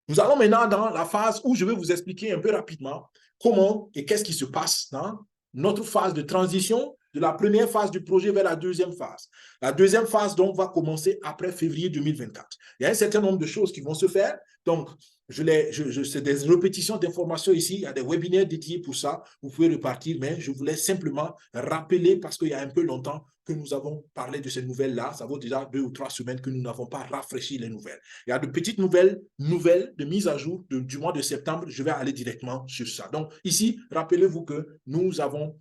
Nous allons maintenant dans la phase où je vais vous expliquer un peu rapidement comment et qu'est-ce qui se passe dans notre phase de transition de la première phase du projet vers la deuxième phase. La deuxième phase, donc, va commencer après février 2024. Il y a un certain nombre de choses qui vont se faire. Donc, c'est des répétitions d'informations ici. Il y a des webinaires dédiés pour ça. Vous pouvez repartir, mais je voulais simplement rappeler, parce qu'il y a un peu longtemps que nous avons parlé de ces nouvelles-là. Ça vaut déjà 2 ou 3 semaines que nous n'avons pas rafraîchi les nouvelles. Il y a de petites nouvelles de mise à jour du mois de septembre. Je vais aller directement sur ça. Donc, ici, rappelez-vous que nous avons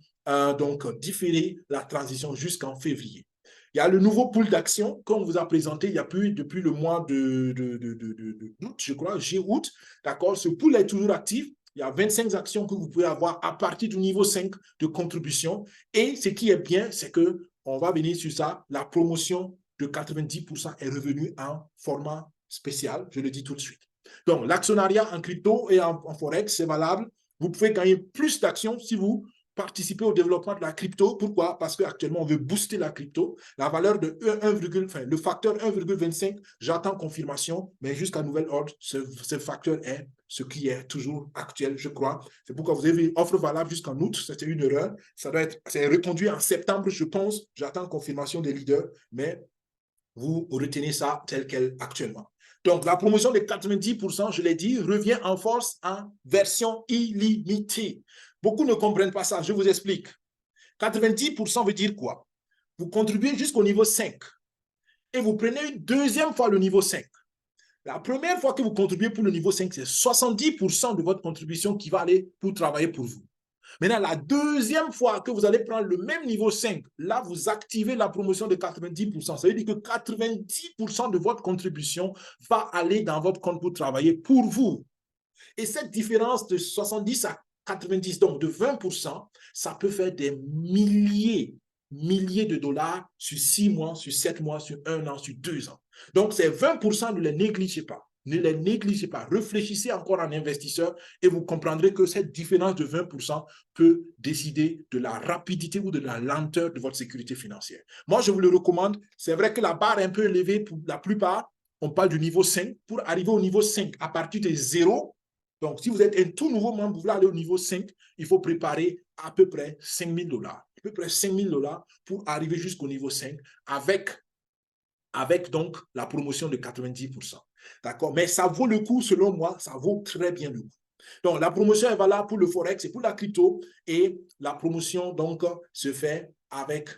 donc différé la transition jusqu'en février. Il y a le nouveau pool d'action qu'on vous a présenté il y a plus depuis le mois d'août, je crois, juillet-août. D'accord, ce pool est toujours actif. Il y a 25 actions que vous pouvez avoir à partir du niveau 5 de contribution. Et ce qui est bien, c'est qu'on va venir sur ça. La promotion de 90% est revenue en format spécial. Je le dis tout de suite. Donc, l'actionnariat en crypto et en forex, c'est valable. Vous pouvez gagner plus d'actions si vous participer au développement de la crypto. Pourquoi? Parce qu'actuellement, on veut booster la crypto. La valeur de 1, enfin, le facteur 1,25, j'attends confirmation, mais jusqu'à nouvel ordre, ce facteur est ce qui est toujours actuel, je crois. C'est pourquoi vous avez une offre valable jusqu'en août. C'était une erreur. Ça doit être, c'est reconduit en septembre, je pense. J'attends confirmation des leaders, mais vous retenez ça tel quel actuellement. Donc, la promotion de 90%, je l'ai dit, revient en force en version illimitée. Beaucoup ne comprennent pas ça, je vous explique. 90% veut dire quoi? Vous contribuez jusqu'au niveau 5 et vous prenez une deuxième fois le niveau 5. La première fois que vous contribuez pour le niveau 5, c'est 70% de votre contribution qui va aller pour travailler pour vous. Maintenant, la deuxième fois que vous allez prendre le même niveau 5, là, vous activez la promotion de 90%. Ça veut dire que 90% de votre contribution va aller dans votre compte pour travailler pour vous. Et cette différence de 70 à 90, donc de 20%, ça peut faire des milliers de dollars sur 6 mois, sur 7 mois, sur 1 an, sur 2 ans. Donc, ces 20%, ne les négligez pas. Ne les négligez pas. Réfléchissez encore en investisseur et vous comprendrez que cette différence de 20% peut décider de la rapidité ou de la lenteur de votre sécurité financière. Moi, je vous le recommande. C'est vrai que la barre est un peu élevée pour la plupart. On parle du niveau 5. Pour arriver au niveau 5, à partir de 0, donc, si vous êtes un tout nouveau membre, vous voulez aller au niveau 5, il faut préparer à peu près 5 000 $. À peu près 5 000 $ pour arriver jusqu'au niveau 5 avec donc la promotion de 90%. D'accord? Mais ça vaut le coup, selon moi, ça vaut très bien le coup. Donc, la promotion est valable pour le Forex et pour la crypto. Et la promotion, donc, se fait avec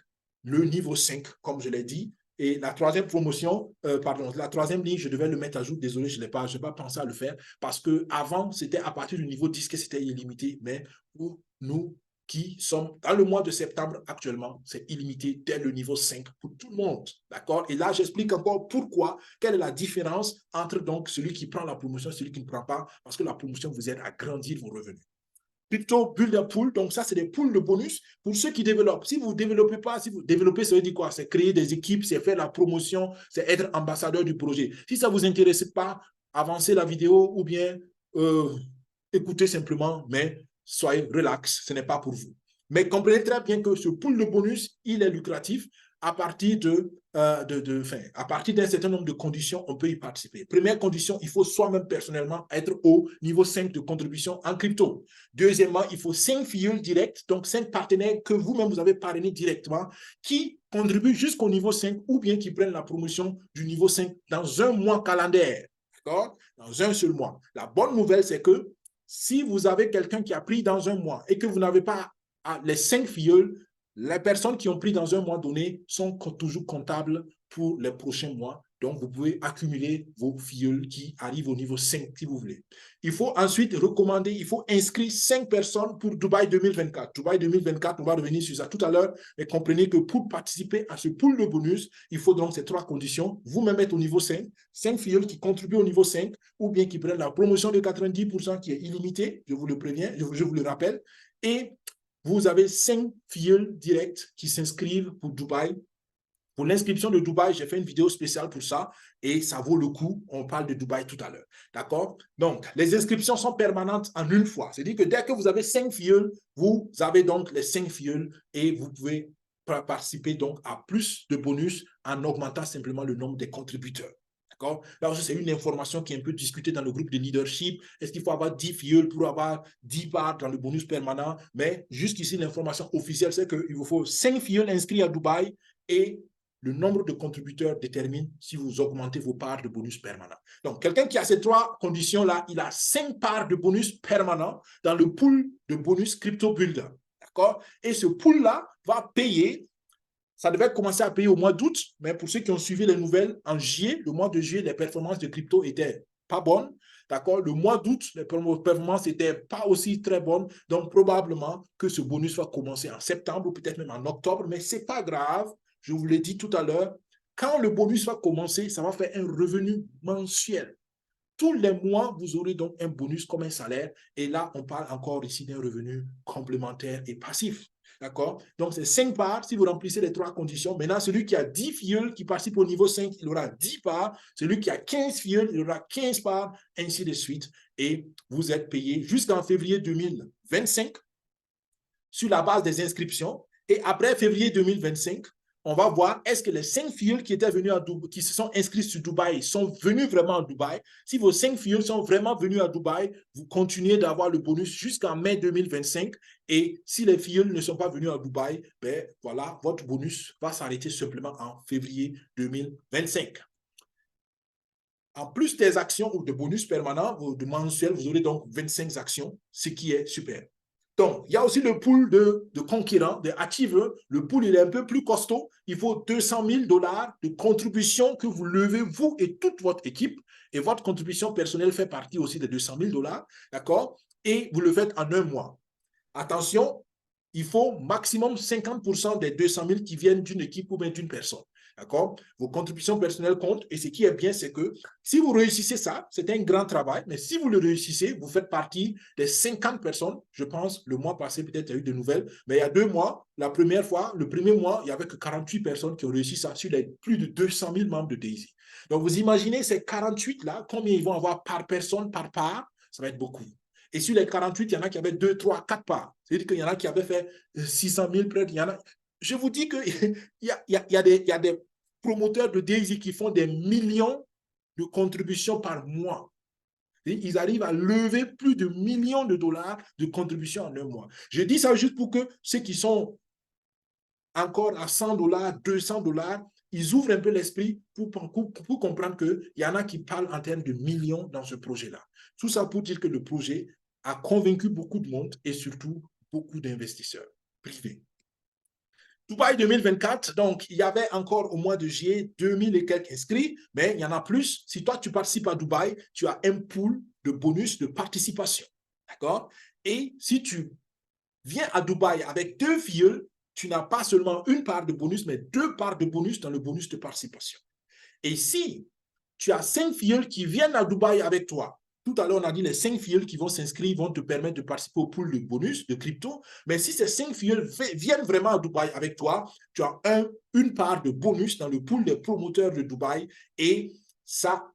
le niveau 5, comme je l'ai dit. Et la troisième promotion, la troisième ligne, je devais le mettre à jour. Désolé, je n'ai pas pensé à le faire parce qu'avant, c'était à partir du niveau 10 que c'était illimité. Mais pour nous qui sommes dans le mois de septembre actuellement, c'est illimité dès le niveau 5 pour tout le monde. D'accord? Et là, j'explique encore pourquoi, quelle est la différence entre donc celui qui prend la promotion et celui qui ne prend pas, parce que la promotion vous aide à grandir vos revenus. Plutôt build pool, donc ça c'est des pools de bonus pour ceux qui développent. Si vous ne développez pas, si vous développez, ça veut dire quoi? C'est créer des équipes, c'est faire la promotion, c'est être ambassadeur du projet. Si ça ne vous intéresse pas, avancez la vidéo ou bien écoutez simplement, mais soyez relax, ce n'est pas pour vous. Mais comprenez très bien que ce pool de bonus, il est lucratif à partir à partir d'un certain nombre de conditions, on peut y participer. Première condition, il faut soi-même personnellement être au niveau 5 de contribution en crypto. Deuxièmement, il faut 5 filles directs, donc 5 partenaires que vous-même vous avez parrainés directement, qui contribuent jusqu'au niveau 5 ou bien qui prennent la promotion du niveau 5 dans un mois calendaire. D'accord? Dans un seul mois. La bonne nouvelle, c'est que si vous avez quelqu'un qui a pris dans un mois et que vous n'avez pas les 5 filles, les personnes qui ont pris dans un mois donné sont toujours comptables pour les prochains mois. Donc, vous pouvez accumuler vos filleuls qui arrivent au niveau 5 si vous voulez. Il faut ensuite recommander, il faut inscrire 5 personnes pour Dubaï 2024. Dubaï 2024, on va revenir sur ça tout à l'heure. Mais comprenez que pour participer à ce pool de bonus, il faut donc ces 3 conditions. Vous-même être au niveau 5, 5 filleuls qui contribuent au niveau 5 ou bien qui prennent la promotion de 90% qui est illimitée, je vous le préviens, je vous le rappelle. Et vous avez 5 filles directes qui s'inscrivent pour Dubaï. Pour l'inscription de Dubaï, j'ai fait une vidéo spéciale pour ça et ça vaut le coup. On parle de Dubaï tout à l'heure. D'accord? Donc, les inscriptions sont permanentes en une fois. C'est-à-dire que dès que vous avez 5 filles, vous avez donc les 5 filles et vous pouvez participer donc à plus de bonus en augmentant simplement le nombre des contributeurs. D'accord? Là aussi, c'est une information qui est un peu discutée dans le groupe de leadership. Est-ce qu'il faut avoir 10 filles pour avoir 10 parts dans le bonus permanent? Mais jusqu'ici, l'information officielle, c'est qu'il vous faut 5 filles inscrits à Dubaï et le nombre de contributeurs détermine si vous augmentez vos parts de bonus permanent. Donc, quelqu'un qui a ces 3 conditions-là, il a 5 parts de bonus permanent dans le pool de bonus Crypto Builder. D'accord? Et ce pool-là va payer. Ça devait commencer à payer au mois d'août, mais pour ceux qui ont suivi les nouvelles, en juillet, le mois de juillet, les performances de crypto étaient pas bonnes. D'accord? Le mois d'août, les performances n'étaient pas aussi très bonnes. Donc, probablement que ce bonus va commencer en septembre ou peut-être même en octobre, mais ce n'est pas grave. Je vous l'ai dit tout à l'heure. Quand le bonus va commencer, ça va faire un revenu mensuel. Tous les mois, vous aurez donc un bonus comme un salaire. Et là, on parle encore ici d'un revenu complémentaire et passif. D'accord? Donc, c'est 5 parts si vous remplissez les 3 conditions. Maintenant, celui qui a 10 filles qui participe au niveau 5, il aura 10 parts. Celui qui a 15 filles, il aura 15 parts, ainsi de suite. Et vous êtes payé jusqu'en février 2025 sur la base des inscriptions. Et après février 2025, on va voir est-ce que les 5 filles qui étaient venues à Dubaï, qui se sont inscrites sur Dubaï sont venues vraiment à Dubaï. Si vos 5 filles sont vraiment venues à Dubaï, vous continuez d'avoir le bonus jusqu'en mai 2025. Et si les filles ne sont pas venues à Dubaï, ben voilà, votre bonus va s'arrêter simplement en février 2025. En plus des actions ou de bonus permanents, de mensuels, vous aurez donc 25 actions, ce qui est super. Donc, il y a aussi le pool de conquérants, de achievers. Le pool, il est un peu plus costaud. Il faut 200 000 $ de contribution que vous levez, vous et toute votre équipe. Et votre contribution personnelle fait partie aussi des 200 000 $. D'accord? Et vous le faites en un mois. Attention, il faut maximum 50% des 200 000 qui viennent d'une équipe ou bien d'une personne. D'accord? Vos contributions personnelles comptent et ce qui est bien, c'est que si vous réussissez ça, c'est un grand travail, mais si vous le réussissez, vous faites partie des 50 personnes. Je pense, le mois passé, peut-être il y a eu de nouvelles, mais il y a 2 mois, la première fois, le premier mois, il n'y avait que 48 personnes qui ont réussi ça sur les plus de 200 000 membres de Daisy. Donc, vous imaginez ces 48-là, combien ils vont avoir par personne, par part? Ça va être beaucoup. Et sur les 48, il y en a qui avaient 2, 3, 4 parts. C'est-à-dire qu'il y en a qui avaient fait 600 000 près. Il y en a... Je vous dis qu'il y a des promoteurs de Daisy qui font des millions de contributions par mois. Et ils arrivent à lever plus de millions de dollars de contributions en un mois. Je dis ça juste pour que ceux qui sont encore à 100 $, 200 $, ils ouvrent un peu l'esprit pour comprendre qu'il y en a qui parlent en termes de millions dans ce projet-là. Tout ça pour dire que le projet a convaincu beaucoup de monde et surtout beaucoup d'investisseurs privés. Dubaï 2024, donc il y avait encore au mois de juillet 2000 et quelques inscrits, mais il y en a plus. Si toi tu participes à Dubaï, tu as un pool de bonus de participation. D'accord? Et si tu viens à Dubaï avec 2 filles, tu n'as pas seulement une part de bonus, mais 2 parts de bonus dans le bonus de participation. Et si tu as 5 filles qui viennent à Dubaï avec toi, tout à l'heure, on a dit les 5 filles qui vont s'inscrire vont te permettre de participer au pool de bonus de crypto. Mais si ces 5 filles viennent vraiment à Dubaï avec toi, tu as une part de bonus dans le pool des promoteurs de Dubaï et ça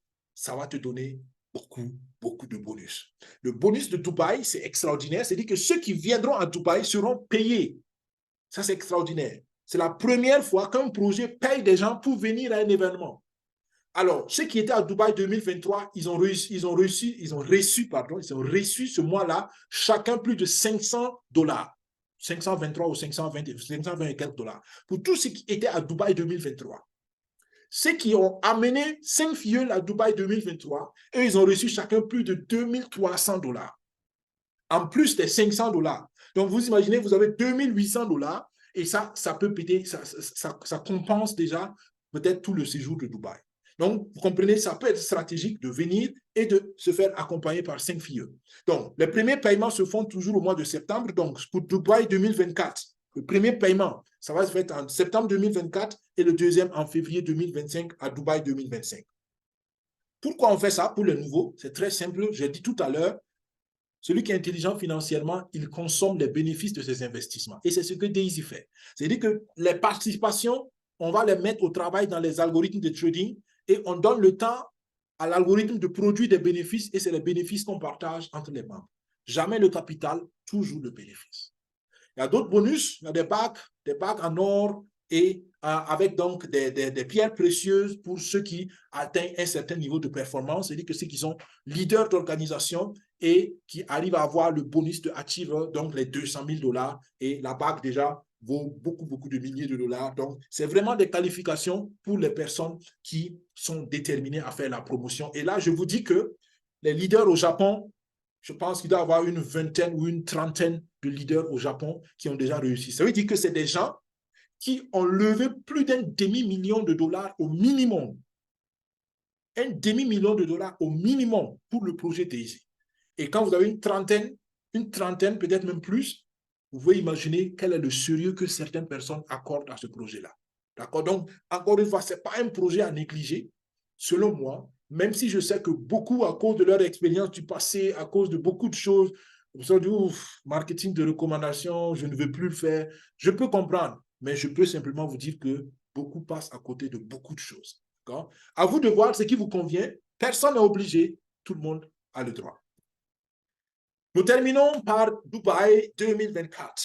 va te donner beaucoup de bonus. Le bonus de Dubaï, c'est extraordinaire. C'est-à-dire que ceux qui viendront à Dubaï seront payés. Ça, c'est extraordinaire. C'est la première fois qu'un projet paye des gens pour venir à un événement. Alors, ceux qui étaient à Dubaï 2023, ils ont reçu ce mois-là, chacun plus de 500 $. 523 ou 520 et quelques $. Pour tous ceux qui étaient à Dubaï 2023. Ceux qui ont amené 5 filles à Dubaï 2023, eux, ils ont reçu chacun plus de 2300 $. En plus des 500 $. Donc, vous imaginez, vous avez 2800 $ et ça peut péter, ça compense déjà peut-être tout le séjour de Dubaï. Donc, vous comprenez, ça peut être stratégique de venir et de se faire accompagner par 5 filles. Donc, les premiers paiements se font toujours au mois de septembre. Donc, pour Dubaï 2024, le premier paiement, ça va se faire en septembre 2024 et le deuxième en février 2025 à Dubaï 2025. Pourquoi on fait ça pour les nouveaux? C'est très simple. J'ai dit tout à l'heure, celui qui est intelligent financièrement, il consomme les bénéfices de ses investissements. Et c'est ce que Daisy fait. C'est-à-dire que les participations, on va les mettre au travail dans les algorithmes de trading et on donne le temps à l'algorithme de produire des bénéfices et c'est les bénéfices qu'on partage entre les membres. Jamais le capital, toujours le bénéfice. Il y a d'autres bonus, il y a des packs en or et avec donc des pierres précieuses pour ceux qui atteignent un certain niveau de performance, c'est-à-dire que ceux qui sont leaders d'organisation et qui arrivent à avoir le bonus de Achiever, donc les 200 000 $, et la bague déjà vaut beaucoup, beaucoup de milliers de dollars. Donc, c'est vraiment des qualifications pour les personnes qui sont déterminées à faire la promotion. Et là, je vous dis que les leaders au Japon, je pense qu'il doit y avoir une vingtaine ou une trentaine de leaders au Japon qui ont déjà réussi. Ça veut dire que c'est des gens qui ont levé plus d'un demi-million de dollars au minimum. Un demi-million de dollars au minimum pour le projet Daisy. Et quand vous avez une trentaine, peut-être même plus, vous pouvez imaginer quel est le sérieux que certaines personnes accordent à ce projet-là. D'accord? Donc, encore une fois, ce n'est pas un projet à négliger, selon moi, même si je sais que beaucoup, à cause de leur expérience du passé, à cause de beaucoup de choses, vous ont dit, ouf, marketing de recommandation, je ne veux plus le faire. Je peux comprendre, mais je peux simplement vous dire que beaucoup passent à côté de beaucoup de choses. D'accord? À vous de voir ce qui vous convient. Personne n'est obligé, tout le monde a le droit. Nous terminons par Dubaï 2024.